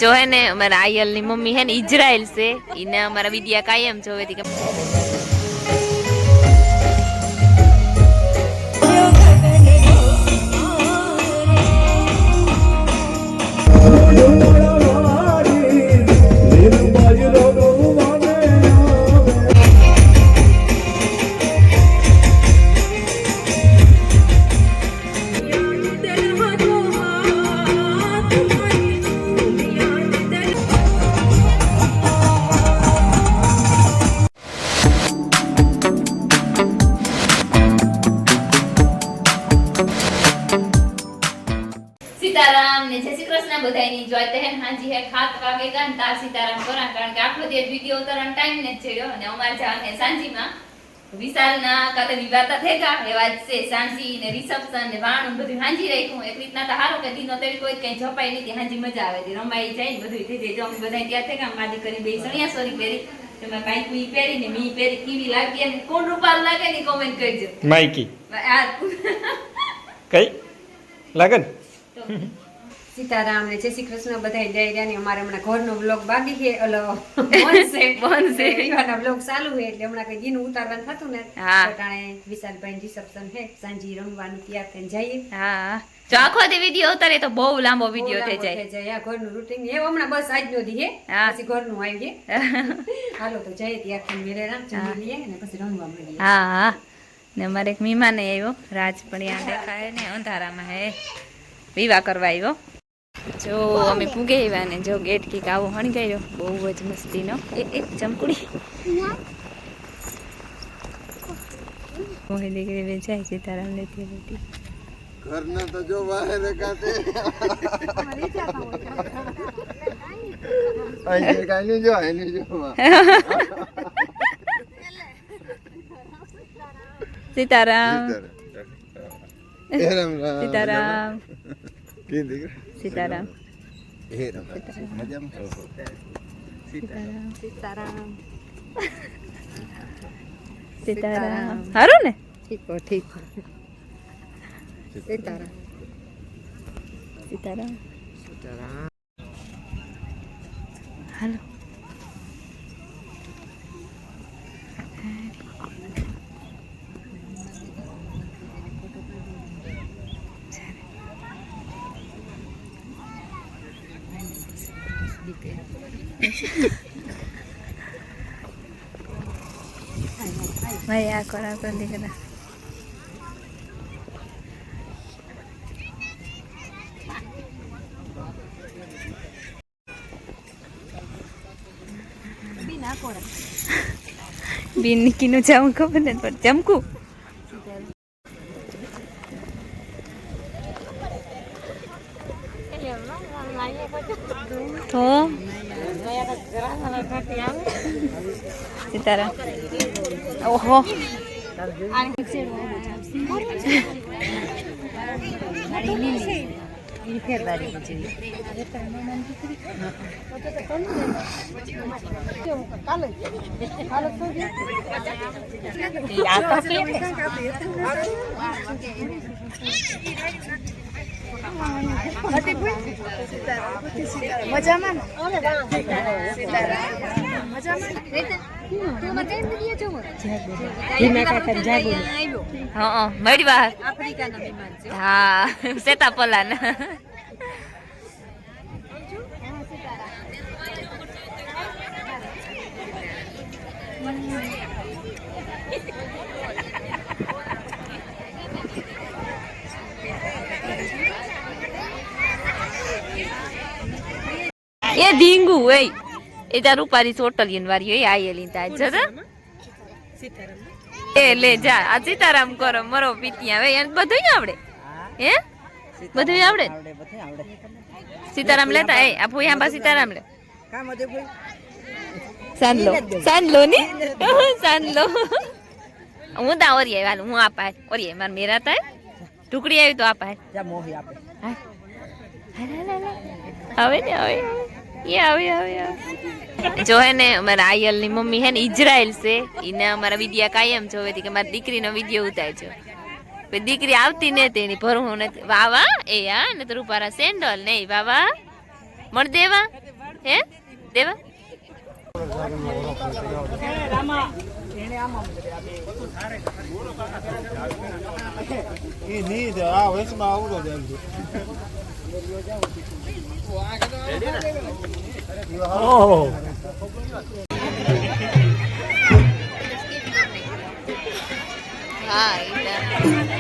જો હે ને અમારા આયલ ની મમ્મી હે ને ઇઝરાયલ છે, એને અમારા વિડિયા કાયમ જોવે હતી. सीताराम ने जय श्री कृष्ण बधाईनी જોઈતે હે હાજી હે 7 વાગે ગાન તા સીતારામ કરા, કારણ કે આખો દિવસ વિડિયો ઉતારવાનો ટાઈમ ને છેડ્યો અને અમાર જાને સાંજીમાં વિશાલના કાતે વિવાતા થેગા એવા છે. સાંજી ને રિસેપ્શન ને વાણું બધું હાંજી રાખ્યું. એક રીતના તો હારો કે દીનો તેરી કોઈ કઈ જપાઈ નથી, હાંજી મજા આવે છે, રમાઈ જાય ને બધું થઈ જાય. જો અમે બધા ત્યાં થેગા માદી કરી બે સણિયા સોરી પહેરી, તમે કાઈકુઈ પહેરી ને મી પહેરી, કેવી લાગી અને કોણ રૂપાલ લાગે ને કોમેન્ટ કરજો. માઈકી કઈ લાગન सीताराम ने जय श्री कृष्ण बधाई दे जाने हमारे हमना घर नो व्लॉग बाकी है अलो बन से ईवाना व्लॉग चालू है એટલે હમણા કઈ દીન ઉતારવાનું થતું ને પટાણે વિશાલભાઈ રિસેપ્શન હે સાંજી રંગવાનું તૈયાર થઈને જઈએ. હા જો આખો દી વિડિયો ઉતારે તો બહુ લાંબો વિડિયો થઈ જાય. આ ઘરનું રૂટીન એ હમણા બસ આજનો દી હે, પછી ઘરનું આવીએ. હાલો તો જઈએ તૈયાર થઈને મેરે રામ જમી લઈએ ને પછી રંગવા મળીએ. હા હા ને અમારે એક મહેમાન આવ્યો રાજ, પણ ત્યાં દેખાય ને અંધારામાં હે વિવાહ કરવા આવ્યો. જો અમે પૂગે આવ્યા ને જો ગેટ કીક આવો હણગાયો, બહુ જ મસ્તીનો એક ચમકુડી મોહી દીકરી બે જાય સીતારામ લેતી હતી. ઘરના તો જો બહાર કાતે આઈ કાઈ જો આઈ જો સીતારામ સીતારામ સીતારામ सीताराम સીતારામ હારું ને ठीक सीताराम સીતારામ હાલો ભાઈ આ કોરા પર દીકરા બીન નીકીનું જાઉં ખબર ને પણ ચમકું તો સીતારામ ઓહો મજામાં હા મળી બહાર હા સેતા પલાન એ ધીંગુ એ એ તાર રૂપારી ચોટલીન વાળી એ આયેલી તા જરા એ લે જા આ સીતારામ કરો મરો પીતી આવે એને બધું આવડે હે બધું આવડે સીતારામ લેતા એ આ ભૂયા બા સીતારામ લે કામ દે ભૂઈ સાંલો ની સાંલો હું તા ઓરી આવી હું આપા ઓરી માર મેરા તા ટુકડી આવી તો આપા જા મોહી આપે આવે ને આવે ये આવે આવે જો હે ને અમારા આયલ ની મમ્મી હે ને ઇઝરાયલ છે, એને અમારા વિડિયા કાયમ જોવે હતી કે મારી દીકરીનો વિડિયો ઉતારજો. દીકરી આવતી ને તેની ભરવું નથી વાવા એ હા ને તો રૂપારા સેન્ડલ નહીં વાવા મળ દેવા હે દેવા હા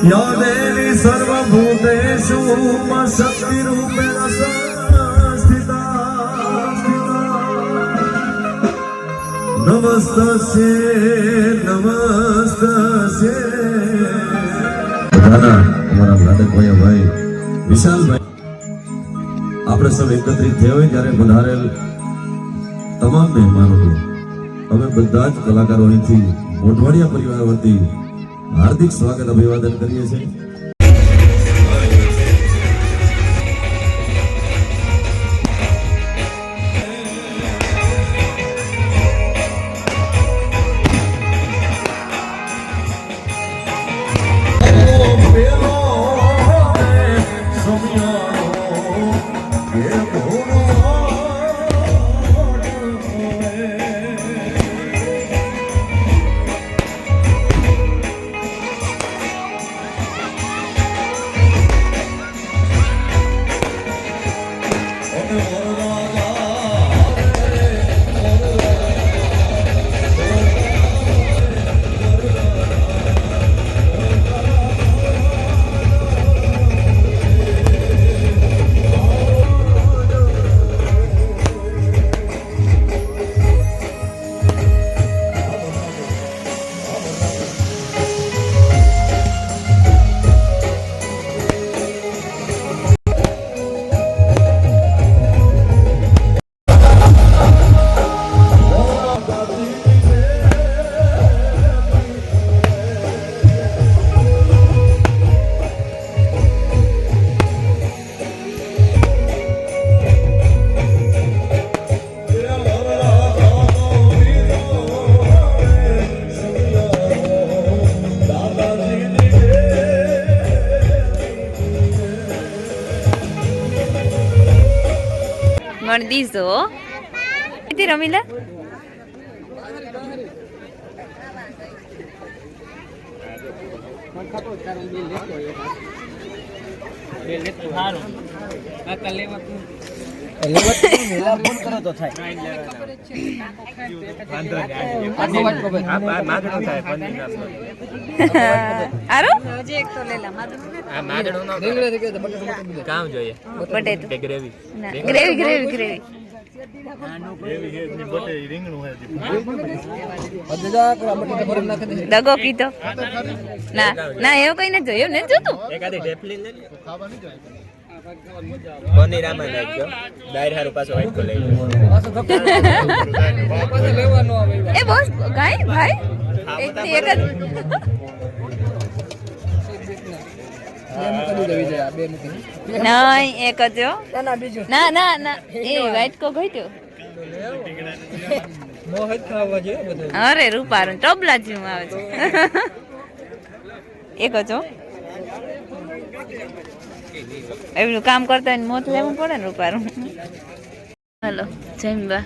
या देवी सर्वभूतेषु शक्तिरूपेण संस्थिता नमस्तस्यै બધાના અમારા લાડકભાઈ ભાઈ વિશાલભાઈ આપણે સૌ એકત્રિત થયા હોય ત્યારે પધારેલ તમામ મહેમાનોનું અમે બધા જ કલાકારો અહીંથી મોઢવાડિયા પરિવાર વતી હાર્દિક સ્વાગત અભિવાદન કરીએ છીએ. દીધો રમીલા દગો કીધો ના ના એવું કઈ નથી જોયું ને જોતું પનીર આમાં નાખજો દાળ હારું પાછો વાઈટ કો લઈ એ બોસ ગાય ભાઈ એક થી એક જ નહીં એક જ ના ના ના એ વાઈટ કો ગઈ અરે રૂપારું ટબલા જેવું આવે છે એક જ એવડું કામ કરતા હોય મોત લેવું પડે ને રૂપારું. હાલો જમીબા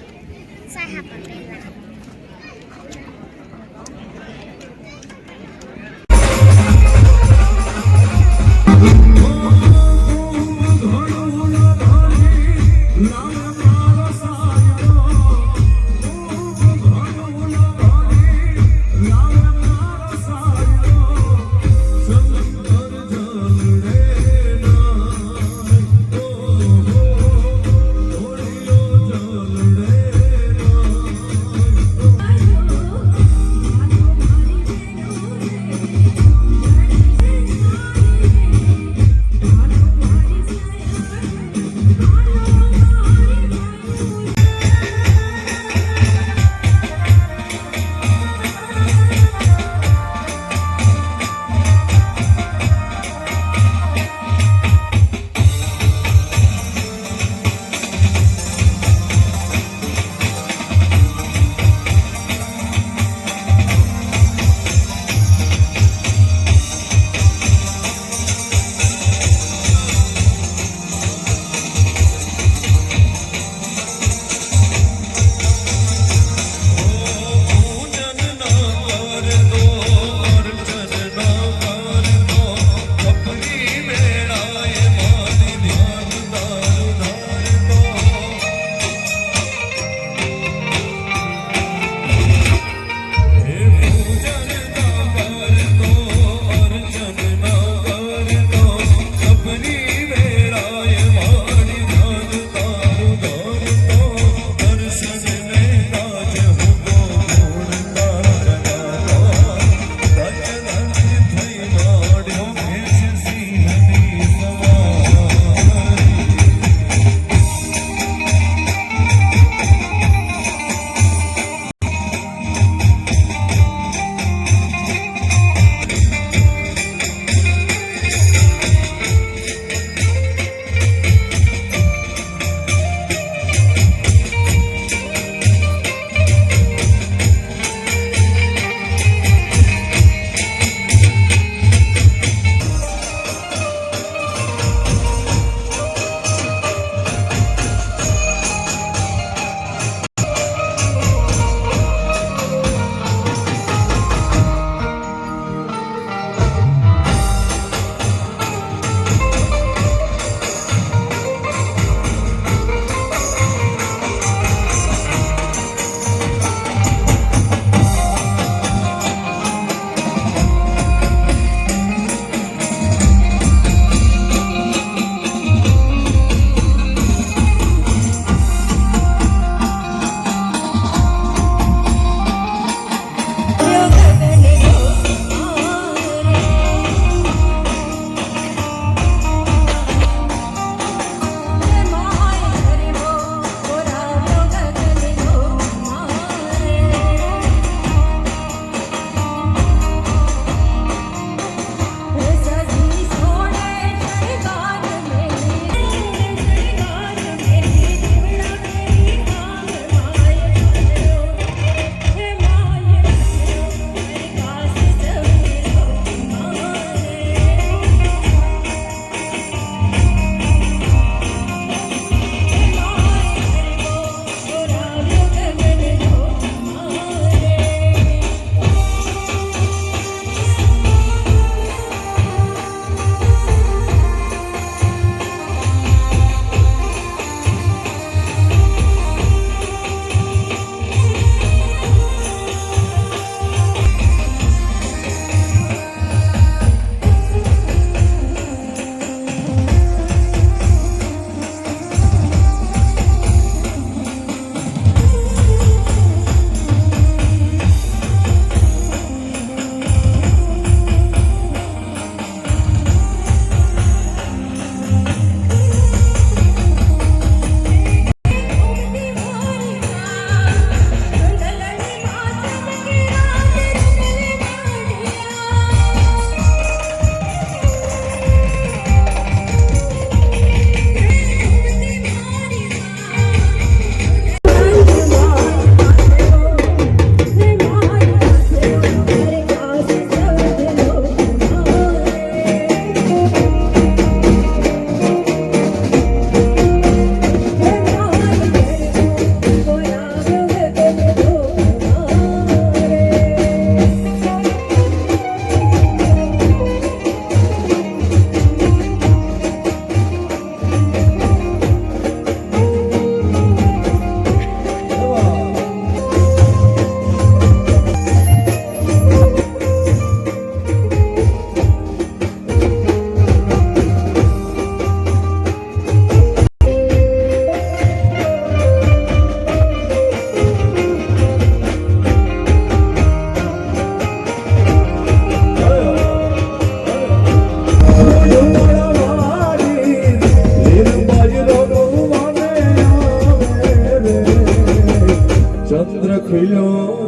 ખીલ્યો